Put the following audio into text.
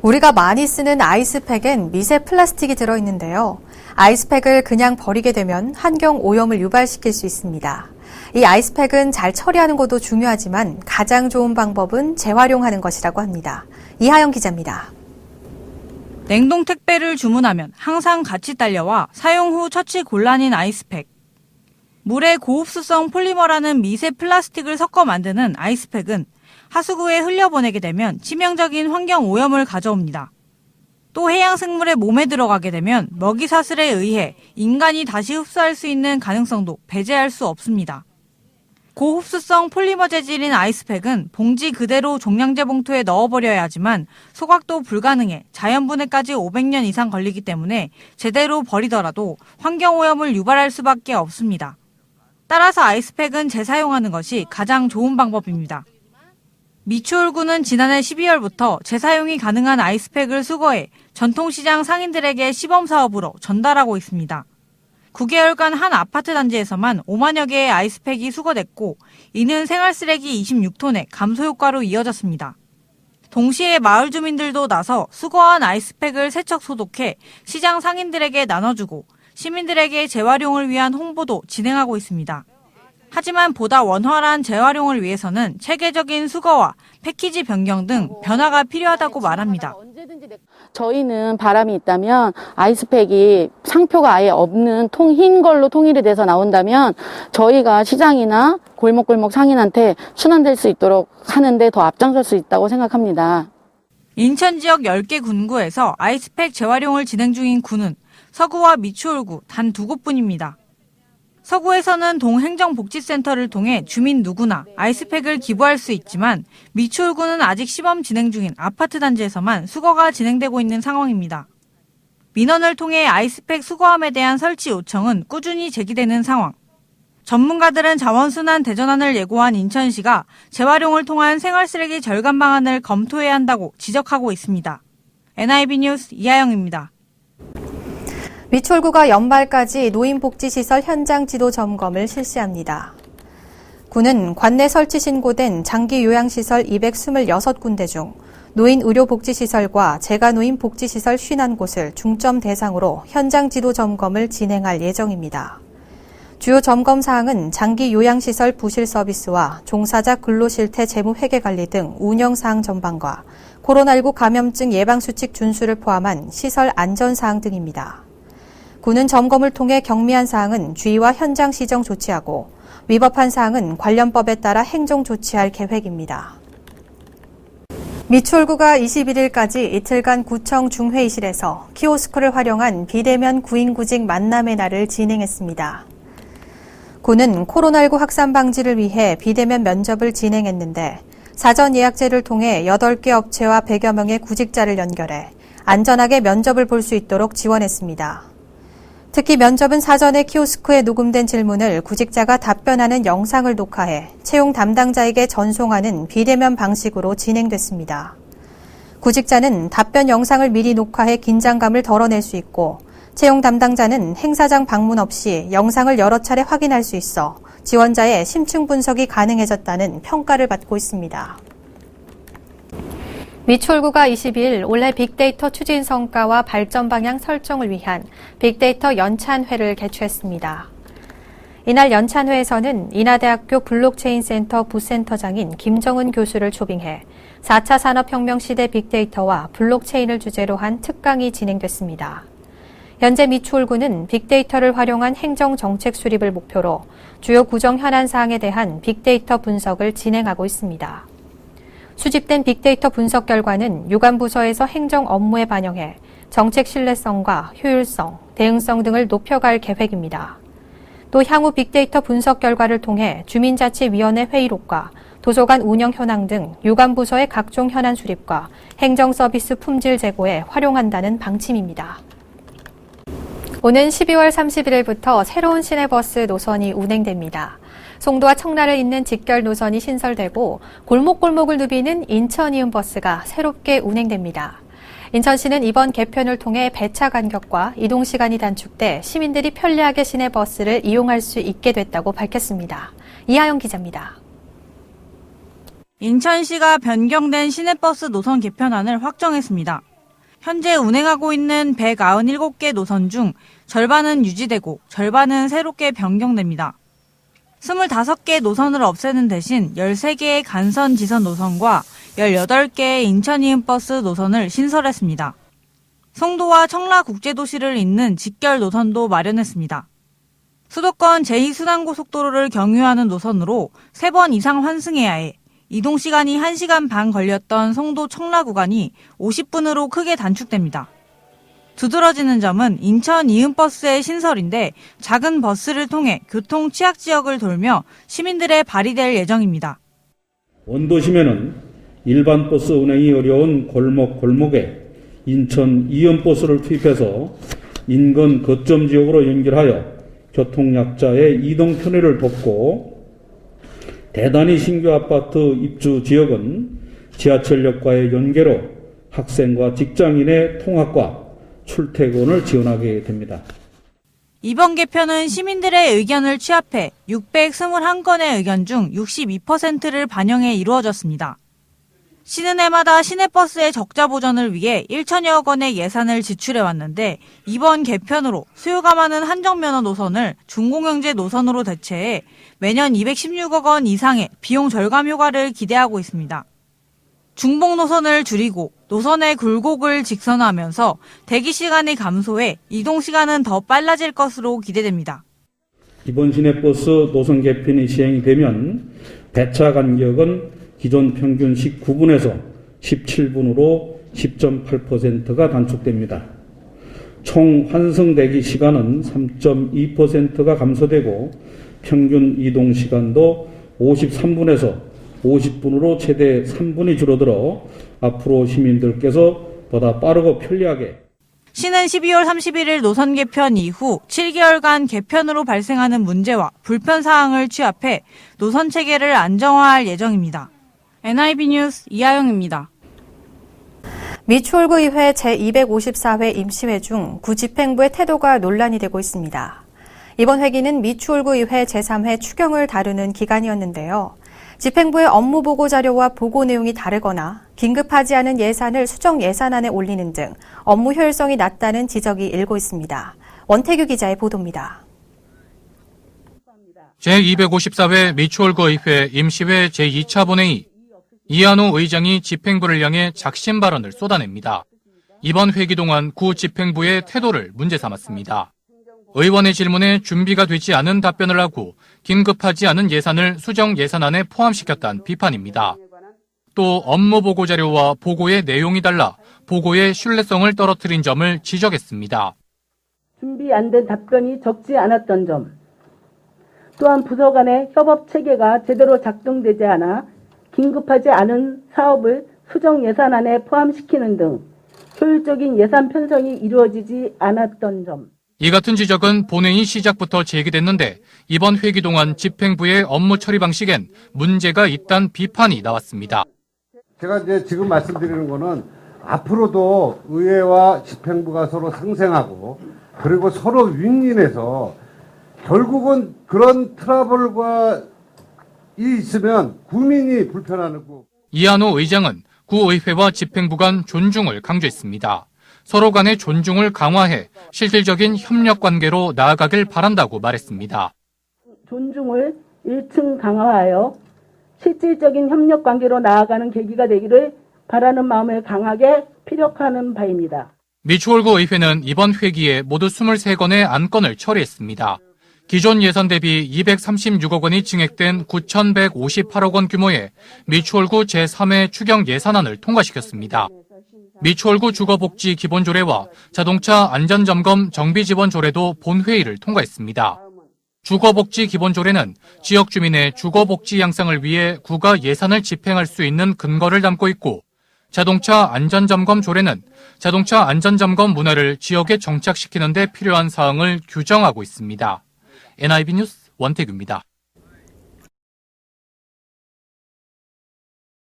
우리가 많이 쓰는 아이스팩엔 미세 플라스틱이 들어있는데요. 아이스팩을 그냥 버리게 되면 환경 오염을 유발시킬 수 있습니다. 이 아이스팩은 잘 처리하는 것도 중요하지만 가장 좋은 방법은 재활용하는 것이라고 합니다. 이하영 기자입니다. 냉동 택배를 주문하면 항상 같이 딸려와 사용 후 처치 곤란인 아이스팩. 물에 고흡수성 폴리머라는 미세 플라스틱을 섞어 만드는 아이스팩은 하수구에 흘려보내게 되면 치명적인 환경 오염을 가져옵니다. 또 해양 생물의 몸에 들어가게 되면 먹이 사슬에 의해 인간이 다시 흡수할 수 있는 가능성도 배제할 수 없습니다. 고흡수성 폴리머 재질인 아이스팩은 봉지 그대로 종량제 봉투에 넣어버려야 하지만 소각도 불가능해 자연분해까지 500년 이상 걸리기 때문에 제대로 버리더라도 환경오염을 유발할 수밖에 없습니다. 따라서 아이스팩은 재사용하는 것이 가장 좋은 방법입니다. 미추홀구는 지난해 12월부터 재사용이 가능한 아이스팩을 수거해 전통시장 상인들에게 시범사업으로 전달하고 있습니다. 9개월간 한 아파트 단지에서만 5만여 개의 아이스팩이 수거됐고 이는 생활쓰레기 26톤의 감소 효과로 이어졌습니다. 동시에 마을 주민들도 나서 수거한 아이스팩을 세척 소독해 시장 상인들에게 나눠주고 시민들에게 재활용을 위한 홍보도 진행하고 있습니다. 하지만 보다 원활한 재활용을 위해서는 체계적인 수거와 패키지 변경 등 변화가 필요하다고 말합니다. 저희는 바람이 있다면 아이스팩이 상표가 아예 없는 흰 걸로 통일이 돼서 나온다면 저희가 시장이나 골목골목 상인한테 순환될 수 있도록 하는데 더 앞장설 수 있다고 생각합니다. 인천 지역 10개 군구에서 아이스팩 재활용을 진행 중인 구는 서구와 미추홀구 단 2곳뿐입니다. 서구에서는 동행정복지센터를 통해 주민 누구나 아이스팩을 기부할 수 있지만 미추홀구는 아직 시범 진행 중인 아파트 단지에서만 수거가 진행되고 있는 상황입니다. 민원을 통해 아이스팩 수거함에 대한 설치 요청은 꾸준히 제기되는 상황. 전문가들은 자원순환 대전환을 예고한 인천시가 재활용을 통한 생활쓰레기 절감 방안을 검토해야 한다고 지적하고 있습니다. NIB 뉴스 이하영입니다. 미추홀구가 연말까지 노인복지시설 현장 지도 점검을 실시합니다. 구는 관내 설치 신고된 장기 요양시설 226군데 중 노인 의료복지시설과 재가노인 복지시설 51곳을 중점 대상으로 현장 지도 점검을 진행할 예정입니다. 주요 점검 사항은 장기 요양시설 부실 서비스와 종사자 근로실태 재무회계 관리 등 운영 사항 전반과 코로나19 감염증 예방수칙 준수를 포함한 시설 안전 사항 등입니다. 구는 점검을 통해 경미한 사항은 주의와 현장 시정 조치하고 위법한 사항은 관련 법에 따라 행정 조치할 계획입니다. 미추홀구가 21일까지 이틀간 구청 중회의실에서 키오스크를 활용한 비대면 구인구직 만남의 날을 진행했습니다. 구는 코로나19 확산 방지를 위해 비대면 면접을 진행했는데 사전 예약제를 통해 8개 업체와 100여 명의 구직자를 연결해 안전하게 면접을 볼 수 있도록 지원했습니다. 특히 면접은 사전에 키오스크에 녹음된 질문을 구직자가 답변하는 영상을 녹화해 채용 담당자에게 전송하는 비대면 방식으로 진행됐습니다. 구직자는 답변 영상을 미리 녹화해 긴장감을 덜어낼 수 있고 채용 담당자는 행사장 방문 없이 영상을 여러 차례 확인할 수 있어 지원자의 심층 분석이 가능해졌다는 평가를 받고 있습니다. 미추홀구가 22일 올해 빅데이터 추진 성과와 발전 방향 설정을 위한 빅데이터 연찬회를 개최했습니다. 이날 연찬회에서는 인하대학교 블록체인센터 부센터장인 김정은 교수를 초빙해 4차 산업혁명 시대 빅데이터와 블록체인을 주제로 한 특강이 진행됐습니다. 현재 미추홀구는 빅데이터를 활용한 행정정책 수립을 목표로 주요 구정 현안 사항에 대한 빅데이터 분석을 진행하고 있습니다. 수집된 빅데이터 분석 결과는 유관부서에서 행정 업무에 반영해 정책 신뢰성과 효율성, 대응성 등을 높여갈 계획입니다. 또 향후 빅데이터 분석 결과를 통해 주민자치위원회 회의록과 도서관 운영 현황 등 유관부서의 각종 현안 수립과 행정서비스 품질 제고에 활용한다는 방침입니다. 오는 12월 31일부터 새로운 시내버스 노선이 운행됩니다. 송도와 청라를 잇는 직결 노선이 신설되고 골목골목을 누비는 인천이음버스가 새롭게 운행됩니다. 인천시는 이번 개편을 통해 배차 간격과 이동 시간이 단축돼 시민들이 편리하게 시내버스를 이용할 수 있게 됐다고 밝혔습니다. 이하영 기자입니다. 인천시가 변경된 시내버스 노선 개편안을 확정했습니다. 현재 운행하고 있는 197개 노선 중 절반은 유지되고 절반은 새롭게 변경됩니다. 25개 노선을 없애는 대신 13개의 간선 지선 노선과 18개의 인천 이음버스 노선을 신설했습니다. 송도와 청라국제도시를 잇는 직결 노선도 마련했습니다. 수도권 제2순환고속도로를 경유하는 노선으로 3번 이상 환승해야 해 이동시간이 1시간 반 걸렸던 송도 청라 구간이 50분으로 크게 단축됩니다. 두드러지는 점은 인천 이음버스의 신설인데 작은 버스를 통해 교통 취약 지역을 돌며 시민들의 발휘될 예정입니다. 원도심에는 일반 버스 운행이 어려운 골목에 인천 이음버스를 투입해서 인근 거점 지역으로 연결하여 교통약자의 이동 편의를 돕고 대단히 신규 아파트 입주 지역은 지하철역과의 연계로 학생과 직장인의 통학과 출퇴근을 지원하게 됩니다. 이번 개편은 시민들의 의견을 취합해 621건의 의견 중 62%를 반영해 이루어졌습니다. 쉬는 해마다 시내버스의 적자 보전을 위해 1천여억 원의 예산을 지출해왔는데 이번 개편으로 수요가 많은 한정면허 노선을 중공영제 노선으로 대체해 매년 216억 원 이상의 비용 절감 효과를 기대하고 있습니다. 중복 노선을 줄이고 노선의 굴곡을 직선화하면서 대기 시간이 감소해 이동 시간은 더 빨라질 것으로 기대됩니다. 이번 시내버스 노선 개편이 시행이 되면 배차 간격은 기존 평균 19분에서 17분으로 10.8%가 단축됩니다. 총 환승 대기 시간은 3.2%가 감소되고 평균 이동 시간도 53분에서 50분으로 최대 3분이 줄어들어 앞으로 시민들께서 보다 빠르고 편리하게 시는 12월 31일 노선 개편 이후 7개월간 개편으로 발생하는 문제와 불편 사항을 취합해 노선 체계를 안정화할 예정입니다. NIB 뉴스 이하영입니다. 미 추홀구의회 제254회 임시회 중 구 집행부의 태도가 논란이 되고 있습니다. 이번 회기는 미 추홀구의회 제3회 추경을 다루는 기간이었는데요. 집행부의 업무 보고 자료와 보고 내용이 다르거나 긴급하지 않은 예산을 수정 예산안에 올리는 등 업무 효율성이 낮다는 지적이 일고 있습니다. 원태규 기자의 보도입니다. 제254회 미추홀구의회 임시회 제2차 본회의. 이한호 의장이 집행부를 향해 작심 발언을 쏟아냅니다. 이번 회기 동안 구 집행부의 태도를 문제 삼았습니다. 의원의 질문에 준비가 되지 않은 답변을 하고 긴급하지 않은 예산을 수정 예산안에 포함시켰다는 비판입니다. 또 업무 보고 자료와 보고의 내용이 달라 보고의 신뢰성을 떨어뜨린 점을 지적했습니다. 준비 안 된 답변이 적지 않았던 점, 또한 부서 간의 협업 체계가 제대로 작동되지 않아 긴급하지 않은 사업을 수정 예산안에 포함시키는 등 효율적인 예산 편성이 이루어지지 않았던 점. 이 같은 지적은 본회의 시작부터 제기됐는데 이번 회기 동안 집행부의 업무 처리 방식엔 문제가 있다는 비판이 나왔습니다. 제가 이제 지금 말씀드리는 거는 앞으로도 의회와 집행부가 서로 상생하고 그리고 서로 윈윈해서 결국은 그런 트러블과 있으면 국민이 불편하고. 이한호 의장은 구의회와 집행부 간 존중을 강조했습니다. 서로 간의 존중을 강화해 실질적인 협력 관계로 나아가길 바란다고 말했습니다. 존중을 1층 강화하여 실질적인 협력 관계로 나아가는 계기가 되기를 바라는 마음을 강하게 피력하는 바입니다. 미추홀구 의회는 이번 회기에 모두 23건의 안건을 처리했습니다. 기존 예산 대비 236억 원이 증액된 9,158억 원 규모의 미추홀구 제3회 추경 예산안을 통과시켰습니다. 미추홀구 주거복지 기본조례와 자동차 안전점검 정비지원조례도 본회의를 통과했습니다. 주거복지 기본조례는 지역 주민의 주거복지 향상을 위해 구가 예산을 집행할 수 있는 근거를 담고 있고, 자동차 안전점검 조례는 자동차 안전점검 문화를 지역에 정착시키는 데 필요한 사항을 규정하고 있습니다. NIB 뉴스 원태규입니다.